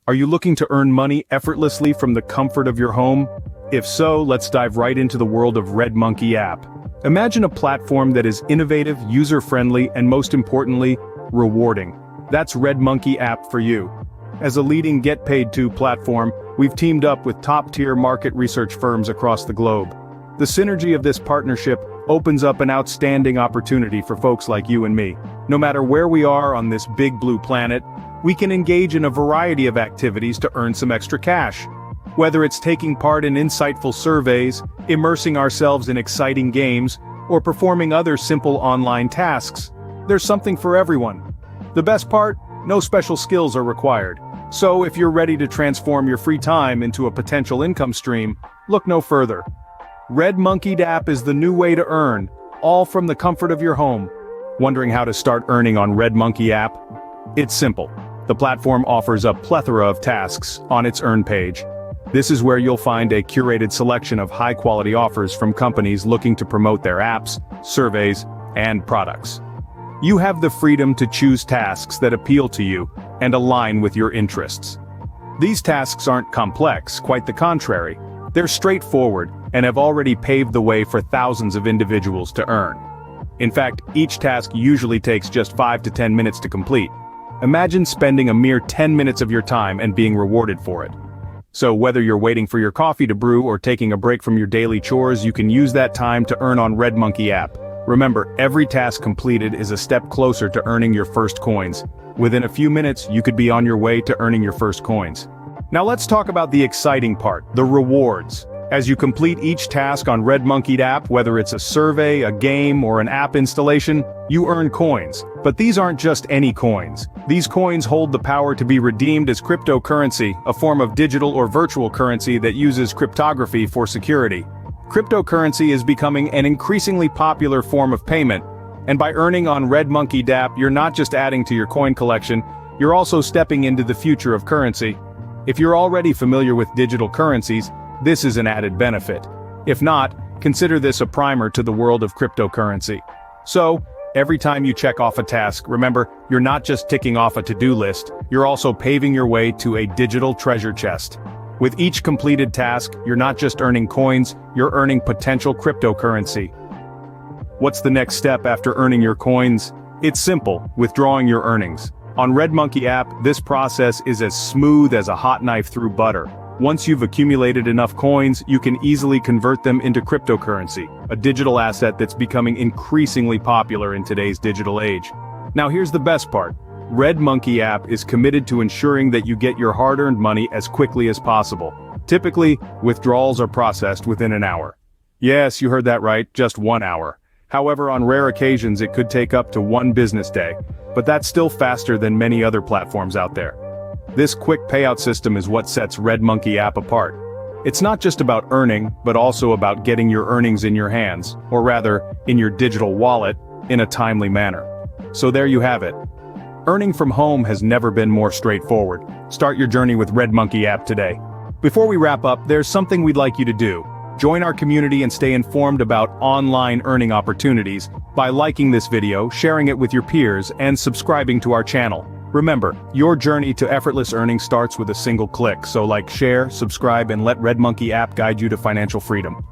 Are you looking to earn money effortlessly from the comfort of your home? If so, let's dive right into the world of RedMonkey app. Imagine a platform that is innovative, user-friendly, and most importantly, rewarding. That's RedMonkey app for you. As a leading get-paid-to platform, we've teamed up with top-tier market research firms across the globe. The synergy of this partnership opens up an outstanding opportunity for folks like you and me. No matter where we are on this big blue planet, we can engage in a variety of activities to earn some extra cash. Whether it's taking part in insightful surveys, immersing ourselves in exciting games, or performing other simple online tasks, there's something for everyone. The best part? No special skills are required. So if you're ready to transform your free time into a potential income stream, look no further. RedMonkey.app is the new way to earn, all from the comfort of your home. Wondering how to start earning on RedMonkey app? It's simple. The platform offers a plethora of tasks on its Earn page. This is where you'll find a curated selection of high-quality offers from companies looking to promote their apps, surveys, and products. You have the freedom to choose tasks that appeal to you and align with your interests. These tasks aren't complex, quite the contrary. They're straightforward and have already paved the way for thousands of individuals to earn. In fact, each task usually takes just 5 to 10 minutes to complete. Imagine spending a mere 10 minutes of your time and being rewarded for it. So whether you're waiting for your coffee to brew or taking a break from your daily chores, you can use that time to earn on RedMonkey app. Remember, every task completed is a step closer to earning your first coins. Within a few minutes, you could be on your way to earning your first coins. Now let's talk about the exciting part, the rewards. As you complete each task on RedMonkey app, whether it's a survey, a game, or an app installation, you earn coins. But these aren't just any coins. These coins hold the power to be redeemed as cryptocurrency, a form of digital or virtual currency that uses cryptography for security. Cryptocurrency is becoming an increasingly popular form of payment, and by earning on RedMonkey app, you're not just adding to your coin collection, you're also stepping into the future of currency. If you're already familiar with digital currencies, this is an added benefit. If not, consider this a primer to the world of cryptocurrency. So, every time you check off a task, remember, you're not just ticking off a to-do list, you're also paving your way to a digital treasure chest. With each completed task, you're not just earning coins, you're earning potential cryptocurrency. What's the next step after earning your coins? It's simple, withdrawing your earnings. On RedMonkey app, this process is as smooth as a hot knife through butter. Once you've accumulated enough coins, you can easily convert them into cryptocurrency, a digital asset that's becoming increasingly popular in today's digital age. Now here's the best part. RedMonkey app is committed to ensuring that you get your hard-earned money as quickly as possible. Typically, withdrawals are processed within an hour. Yes, you heard that right, just 1 hour. However, on rare occasions it could take up to 1 business day, but that's still faster than many other platforms out there. This quick payout system is what sets RedMonkey app apart. It's not just about earning, but also about getting your earnings in your hands, or rather, in your digital wallet, in a timely manner. So there you have it. Earning from home has never been more straightforward. Start your journey with RedMonkey app today. Before we wrap up, there's something we'd like you to do. Join our community and stay informed about online earning opportunities by liking this video, sharing it with your peers, and subscribing to our channel. Remember, your journey to effortless earning starts with a single click, so like, share, subscribe, and let RedMonkey app guide you to financial freedom.